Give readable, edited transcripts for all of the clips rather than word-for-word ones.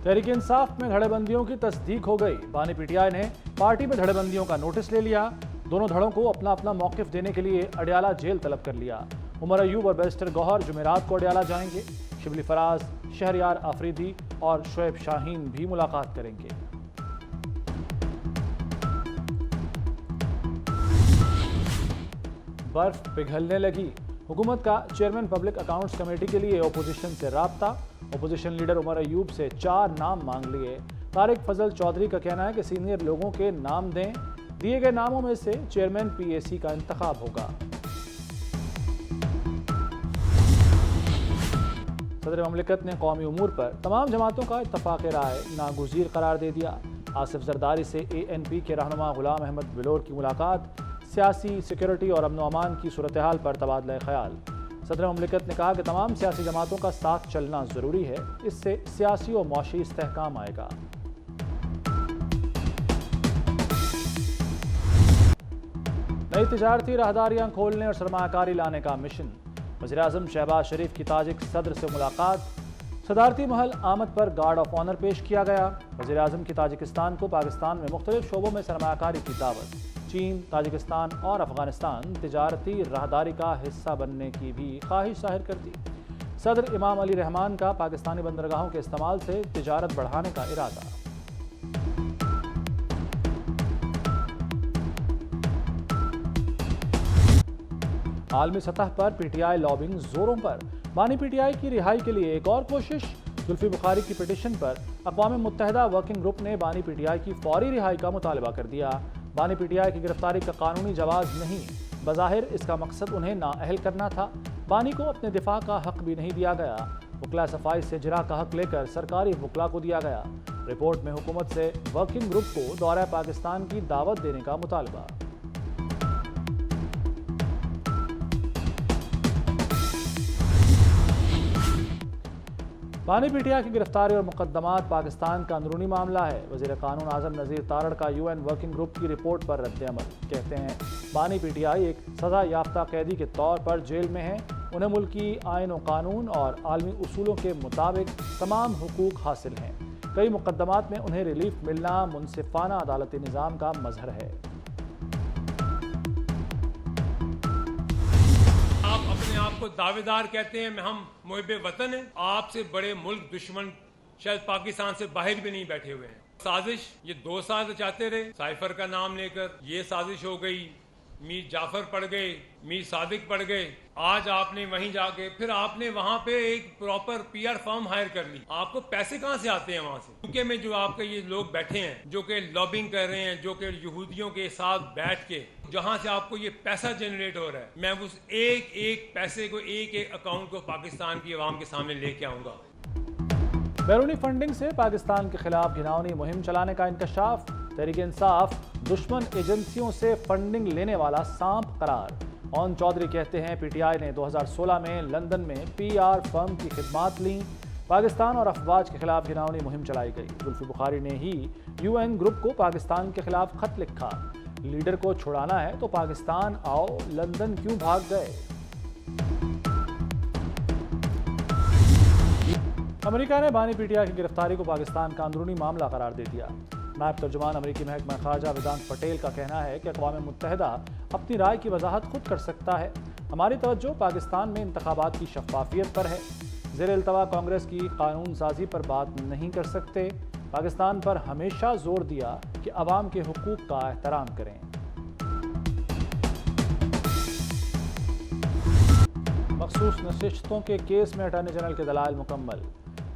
तहरीक इंसाफ में धड़ेबंदियों की तस्दीक हो गई। बानी पीटीआई ने पार्टी में धड़ेबंदियों का नोटिस ले लिया। दोनों धड़ों को अपना अपना मौकिफ देने के लिए अडयाला जेल तलब कर लिया। उमर अयूब और बैरिस्टर गौहर जुमेरात को अडयाला जाएंगे। शिबली फराज, शहरयार आफरीदी और शुएब शाहीन भी मुलाकात करेंगे। बर्फ पिघलने लगी। हुकूमत का चेयरमैन पब्लिक अकाउंट्स कमेटी के लिए ओपोजिशन से राब्ता। ओपोजिशन लीडर उमर अयूब से 4 नाम मांग लिए। तारिक फजल चौधरी का कहना है कि सीनियर लोगों के नाम दें। दिए गए नामों में से चेयरमैन पीएसी का इंतखाब होगा। सदर ममलिकत ने कौमी उमूर पर तमाम जमातों का इत्तफाक राय नागुज़ीर करार दे दिया। आसिफ जरदारी से ANP के रहनुमा गुलाम अहमद बिलोर की मुलाकात। सियासी, सिक्योरिटी और अमन अमान की सूरत हाल पर तबादला ख्याल। सदर ममलिकत ने कहा कि तमाम सियासी जमातों का साथ चलना ज़रूरी है, इससे सियासी और मौशी इस्तेहकाम आएगा। नई तिजारती राहदारियाँ खोलने और सरमाकारी लाने का मिशन। वज़ीर-ए-आज़म शहबाज शरीफ की ताजिक सदर से मुलाकात। सदारती महल आमद पर गार्ड ऑफ ऑनर पेश किया गया। वज़ीर-ए-आज़म की ताजिकिस्तान को पाकिस्तान में मुख्तलिफ शोबों में सरमाकारी की दावत। चीन, ताजिकिस्तान और अफगानिस्तान तिजारती राहदारी का हिस्सा बनने की भी ख्वाहिश जाहिर कर दी। सदर इमाम अली रहमान का पाकिस्तानी बंदरगाहों के इस्तेमाल से तिजारत बढ़ाने का इरादा। आलमी सतह पर पीटीआई लॉबिंग जोरों पर। बानी पीटीआई की रिहाई के लिए एक और कोशिश। जुल्फी बुखारी की पिटीशन पर अक़वाम मुत्तहिदा वर्किंग ग्रुप ने बानी पीटीआई की फौरी रिहाई का मुतालबा कर दिया। बानी पीटीआई की गिरफ्तारी का कानूनी जवाज़ नहीं, बज़ाहिर इसका मकसद उन्हें नाअहल करना था। बानी को अपने दिफा का हक भी नहीं दिया गया। वकला सफाई से जिरा का हक लेकर सरकारी वकला को दिया गया। रिपोर्ट में हुकूमत से वर्किंग ग्रुप को दौरा पाकिस्तान की दावत देने का मुतालबा। बानी पीटीआई की गिरफ्तारी और मुकदमात पाकिस्तान का अंदरूनी मामला है। वज़ीर कानून आज़म नज़ीर तारड़ का UN वर्किंग ग्रुप की रिपोर्ट पर रद्द-ए-अमल। कहते हैं बानी पीटीआई एक सज़ा याफ्ता कैदी के तौर पर जेल में है। उन्हें मुल्की आइन व कानून और आलमी उसूलों के मुताबिक तमाम हुकूक हासिल हैं। कई मुकदमात में उन्हें रिलीफ मिलना मुनसिफाना अदालती निज़ाम का मजहर है। आपको दावेदार कहते हैं, हम मुहिब्बे वतन हैं। आपसे बड़े मुल्क दुश्मन शायद पाकिस्तान से बाहर भी नहीं बैठे हुए हैं। साजिश ये 2 साल चाहते रहे। साइफर का नाम लेकर ये साजिश हो गई। मीर जाफर पड़ गए, मीर सादिक पड़ गए। आज आपने वहीं जाके फिर आपने वहां पे एक प्रॉपर PR फर्म हायर कर ली। आपको पैसे कहां से आते हैं वहां से? यूके में जो आपके ये लोग बैठे हैं, जो कि लॉबिंग कर रहे हैं, जो कि यहूदियों के साथ बैठ के जहां से आपको ये पैसा जनरेट हो रहा है, मैं उस एक एक पैसे को, एक एक अकाउंट को पाकिस्तान की आवाम के सामने लेके आऊंगा। बैरूनी फंडिंग से पाकिस्तान के खिलाफ घिनौनी मुहिम चलाने का इंकशाफ। तहरीक इंसाफ दुश्मन एजेंसियों से फंडिंग लेने वाला सांप करार। ओन चौधरी कहते हैं पीटीआई ने 2016 में लंदन में PR फर्म की खिदमात ली। पाकिस्तान और अफवाज के खिलाफ घिनौनी मुहिम चलाई गई। जुल्फी बुखारी ने ही UN ग्रुप को पाकिस्तान के खिलाफ खत लिखा। लीडर को छुड़ाना है तो पाकिस्तान आओ, लंदन क्यों भाग गए? अमेरिका ने बानी पीटीआई की गिरफ्तारी को पाकिस्तान का अंदरूनी मामला करार दे दिया। नायब तर्जुमान अमेरिकी महकमा खारजा वेदांत पटेल का कहना है कि अक़वाम मुत्तहिदा अपनी राय की वजाहत खुद कर सकता है। हमारी तवज्जो पाकिस्तान में इंतखाबात की शफाफियत पर है। ज़ेर-ए-इल्तवा कांग्रेस की कानून साजी पर बात नहीं कर सकते। पाकिस्तान पर हमेशा जोर दिया कि अवाम के हुकूक का एहतराम करें। मखसूस नशिस्तों के केस में अटॉर्नी जनरल के दलाइल मुकम्मल।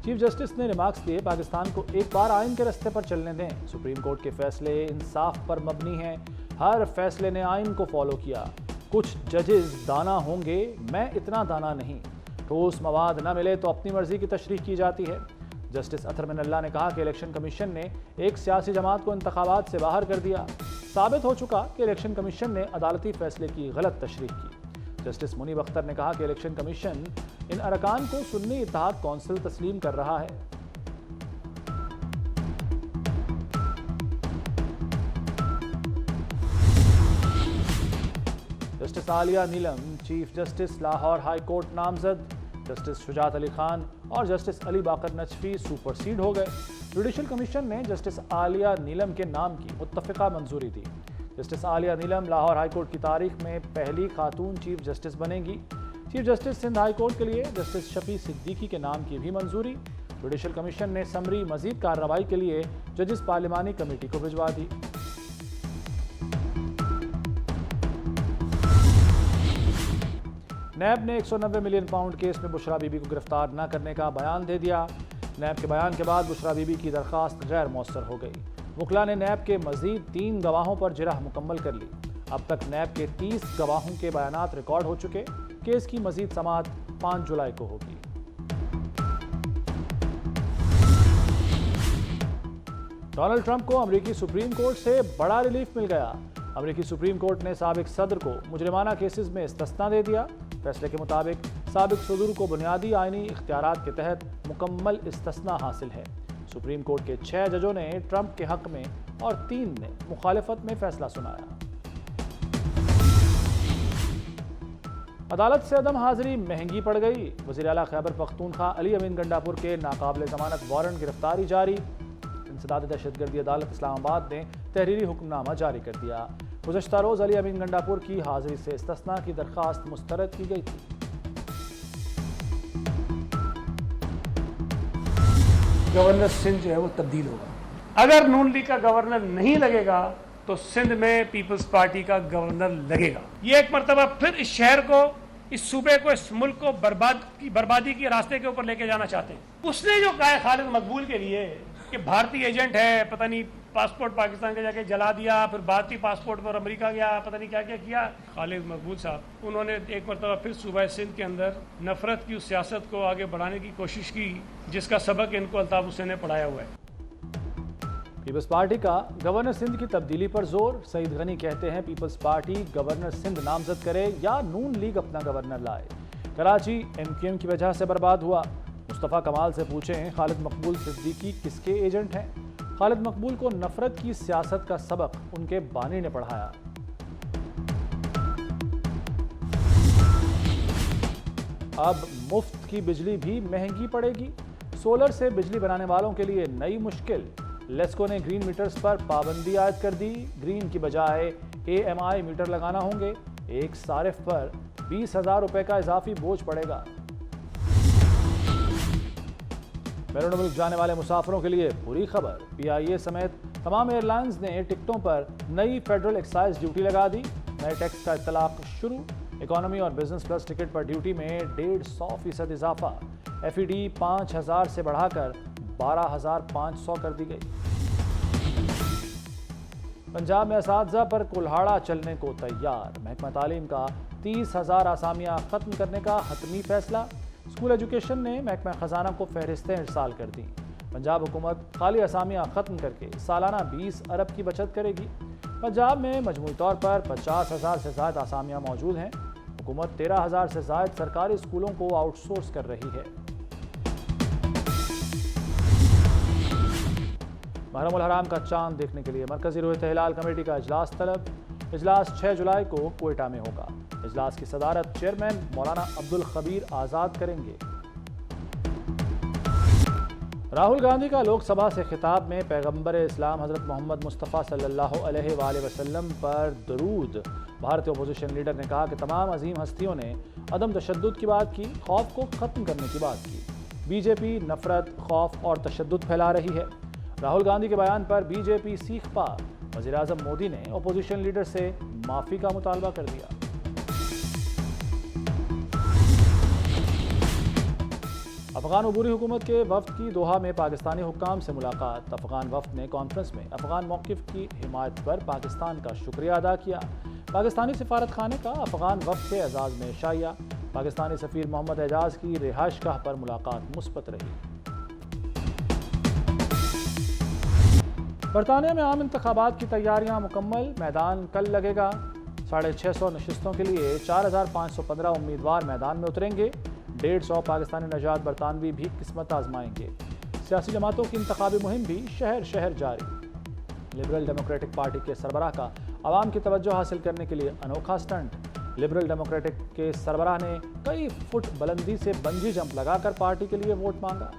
चीफ जस्टिस ने रिमार्क्स दिए, पाकिस्तान को एक बार आइन के रास्ते पर चलने दें। सुप्रीम कोर्ट के फैसले इंसाफ पर मबनी हैं। हर फैसले ने आइन को फॉलो किया। कुछ जजेस दाना होंगे, मैं इतना दाना नहीं। ठोस मवाद न मिले तो अपनी मर्जी की तशरीह की जाती है। जस्टिस अतर मिनल्ला ने कहा कि इलेक्शन कमीशन ने एक सियासी जमात को इंतखाबात से बाहर कर दिया। साबित हो चुका कि इलेक्शन कमीशन ने अदालती फैसले की गलत तशरीह की। जस्टिस मुनीब अख्तर ने कहा कि इलेक्शन कमीशन इन अरकान को सुन्नी इत्तेहाद कौंसिल तस्लीम कर रहा है। Justice Aalia Neelam chief justice Lahore high court नामजद। जस्टिस शुजात अली खान और जस्टिस अली बाकर नजफी सुपरसीड हो गए। जुडिशल कमीशन ने जस्टिस आलिया नीलम के नाम की मुत्तफ़िका मंजूरी दी। जस्टिस आलिया नीलम लाहौर हाईकोर्ट की तारीख में पहली खातून चीफ जस्टिस बनेंगी। चीफ जस्टिस सिंध हाईकोर्ट के लिए जस्टिस शफी सिद्दीकी के नाम की भी मंजूरी। जुडिशल कमीशन ने समरी मजीद कार्रवाई के लिए जजिस पार्लिमानी कमेटी को भिजवा दी। नैब ने 190 मिलियन पाउंड केस में बुशरा बीबी को गिरफ्तार न करने का बयान दे दिया। नैब के बयान के बाद बुशरा बीबी की दरखास्त गैर मौसर हो गई। वकला ने नैब के मजीद 3 गवाहों पर जिरह मुकम्मल कर ली। अब तक नैब के 30 गवाहों के बयानात रिकॉर्ड हो चुके। केस की मजीद समाअत 5 जुलाई को होगी। डोनाल्ड ट्रंप को अमेरिकी सुप्रीम कोर्ट से बड़ा रिलीफ मिल गया। अमेरिकी सुप्रीम कोर्ट ने साबिक सदर को मुजरिमाना केसेस में इस्तिस्ना दे दिया। फैसले के मुताबिक साबिक सदर को बुनियादी आईनी इख्तियारात के तहत मुकम्मल इस्तिस्ना हासिल है। सुप्रीम कोर्ट के 6 जजों ने ट्रंप के हक में और 3 ने मुखालिफत में फैसला सुनाया। अदालत से अदम हाजिरी महंगी पड़ गई। वज़ीर आला खैबर पख्तूनख्वा अली अमीन गंडापुर के नाकाबिल ज़मानत वारंट गिरफ्तारी जारी। इंसदाद दहशतगर्दी अदालत इस्लामाबाद ने तहरीरी हुक्मनामा जारी कर दिया। गुज़श्ता रोज़ अली अमीन गंडापुर की हाजिरी से इस्तिस्ना की दरख्वास्त मुस्तरद की गई थी। गवर्नर सिंध जो है वो तब्दील होगा। अगर नून लीग का गवर्नर नहीं लगेगा तो सिंध में पीपल्स पार्टी का गवर्नर लगेगा। ये एक मरतबा फिर इस शहर को, इस सूबे को, इस मुल्क को बर्बादी के रास्ते के ऊपर लेके जाना चाहते हैं। उसने जो कहा है खालिद मकबूल के लिए कि भारतीय एजेंट है, पता नहीं पासपोर्ट पाकिस्तान का जाके जला दिया, फिर भारतीय पासपोर्ट पर अमेरिका गया, पता नहीं क्या क्या किया। खालिद मकबूल साहब उन्होंने एक मरतबा फिर सूबा सिंध के अंदर नफरत की उस सियासत को आगे बढ़ाने की कोशिश की जिसका सबक इनको अल्ताफ हुसैन ने पढ़ाया हुआ है। पीपल्स पार्टी का गवर्नर सिंध की तब्दीली पर जोर। सईद गनी कहते हैं पीपल्स पार्टी गवर्नर सिंध नामजद करे या नून लीग अपना गवर्नर लाए। कराची MQM की वजह से बर्बाद हुआ। मुस्तफ़ा कमाल से पूछें खालिद मकबूल सिद्दीकी किसके एजेंट हैं। खालिद मकबूल को नफरत की सियासत का सबक उनके बानी ने पढ़ाया। अब मुफ्त की बिजली भी महंगी पड़ेगी। सोलर से बिजली बनाने वालों के लिए नई मुश्किल। लेस्को ने ग्रीन मीटर्स पर पाबंदी आयद कर दी। ग्रीन की बजाय AMI मीटर लगाना होंगे। एक सारिफ पर 20,000 रुपए का इजाफी बोझ पड़ेगा। बैरून मुल्क जाने वाले मुसाफिरों के लिए बुरी खबर। PIA समेत तमाम एयरलाइंस ने टिकटों पर नई फेडरल एक्साइज ड्यूटी लगा दी। नए टैक्स का इतलाक शुरू। इकोनॉमी और बिजनेस प्लस टिकट पर ड्यूटी में 150% इजाफा। FED 5,000 से बढ़ाकर 12,500 कर दी गई। पंजाब में असातिज़ा पर कुल्हाड़ा चलने को तैयार। महकमा तालीम का 30,000 आसामियाँ खत्म करने का हतमी फैसला। स्कूल एजुकेशन ने महकमा खजाना को फहरिस्तें इरसाल कर दी। पंजाब हुकूमत खाली असामियाँ खत्म करके सालाना 20 अरब की बचत करेगी। पंजाब में मजमूई तौर पर 50,000 से ज़ायद आसामियाँ मौजूद हैं। हुकूमत 13,000 से ज़ायद सरकारी स्कूलों को आउटसोर्स कर रही है। महरम हराम का चांद देखने के लिए मरकजी रोहित हिलाल कमेटी का इजलास तलब। इजलास 6 जुलाई को कोयटा में होगा। इजलास की सदारत चेयरमैन मौलाना अब्दुल खबीर आज़ाद करेंगे। राहुल गांधी का लोकसभा से खिताब में पैगंबर इस्लाम हज़रत मोहम्मद मुस्तफ़ा सल्लल्लाहु अलैहि वसल्लम पर दरूद। भारतीय अपोजिशन लीडर ने कहा कि तमाम अजीम हस्तियों ने अदम तशद्दुद की बात की, खौफ को ख़त्म करने की बात की। बीजेपी नफरत, खौफ और तशद्दुद फैला रही है। राहुल गांधी के बयान पर बीजेपी सीख पा। वज़ीर-ए-आज़म मोदी ने अपोजिशन लीडर से माफ़ी का मुतालबा कर दिया। अफगान अबूरी हुकूमत के वफ्द की दोहा में पाकिस्तानी हुक्काम से मुलाकात। अफगान वफ्द ने कॉन्फ्रेंस में अफगान मौक़िफ़ की हिमायत पर पाकिस्तान का शुक्रिया अदा किया। पाकिस्तानी सिफारत खाने का अफगान वफ्द के एजाज़ में शाया। पाकिस्तानी सफ़ीर मोहम्मद एजाज़ की रिहाइशगाह पर मुलाकात मुस्बत रही। बरतानिया में आम इंतखाबात की तैयारियां मुकम्मल। मैदान कल लगेगा। 650 नशिस्तों के लिए 4,515 उम्मीदवार मैदान में उतरेंगे। 150 पाकिस्तानी नजात बरतानवी भी किस्मत आजमाएंगे। सियासी जमातों की इंतखाबी मुहिम भी शहर शहर जारी। लिबरल डेमोक्रेटिक पार्टी के सरबराह का आवाम की तवज्जो हासिल करने के लिए अनोखा स्टंट। लिबरल डेमोक्रेटिक के सरबराह ने कई फुट बुलंदी से बंजी जंप लगाकर पार्टी के लिए वोट मांगा।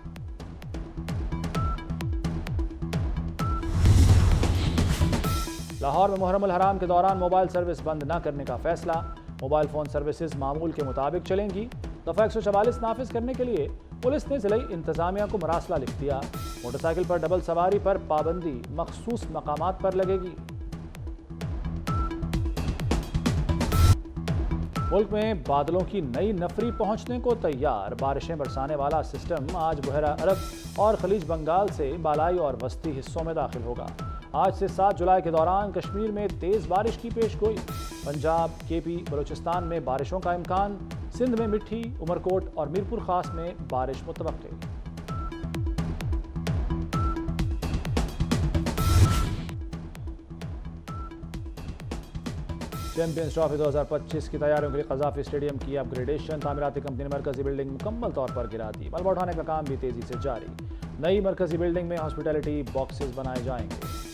लाहौर में मुहर्रम अल हराम के दौरान मोबाइल सर्विस बंद न करने का फैसला। मोबाइल फोन सर्विसेज मामूल के मुताबिक चलेंगी। दफा 144 नाफिज करने के लिए पुलिस ने जिला इंतजामिया को मरासला लिख दिया। मोटरसाइकिल पर डबल सवारी पर पाबंदी मखसूस मकामात पर लगेगी। मुल्क में बादलों की नई नफरी पहुंचने को तैयार। बारिशें बरसाने वाला सिस्टम आज बहरा अरब और खलीज बंगाल से बालाई और वस्ती हिस्सों में दाखिल होगा। आज से 7 जुलाई के दौरान कश्मीर में तेज बारिश की पेशगोई। पंजाब, केपी, बलूचिस्तान में बारिशों का इम्कान। सिंध में मिठी, उमरकोट और मीरपुर खास में बारिश मुतवक्के। चैंपियंस ट्रॉफी 2025 की तैयारियों के लिए कज़ाफी स्टेडियम की अपग्रेडेशन। तामीराती कंपनी ने मरकजी बिल्डिंग मुकम्मल तौर पर गिरा दी। मलबा उठाने का काम भी तेजी से जारी। नई मरकजी बिल्डिंग में हॉस्पिटैलिटी बॉक्सेस बनाए जाएंगे।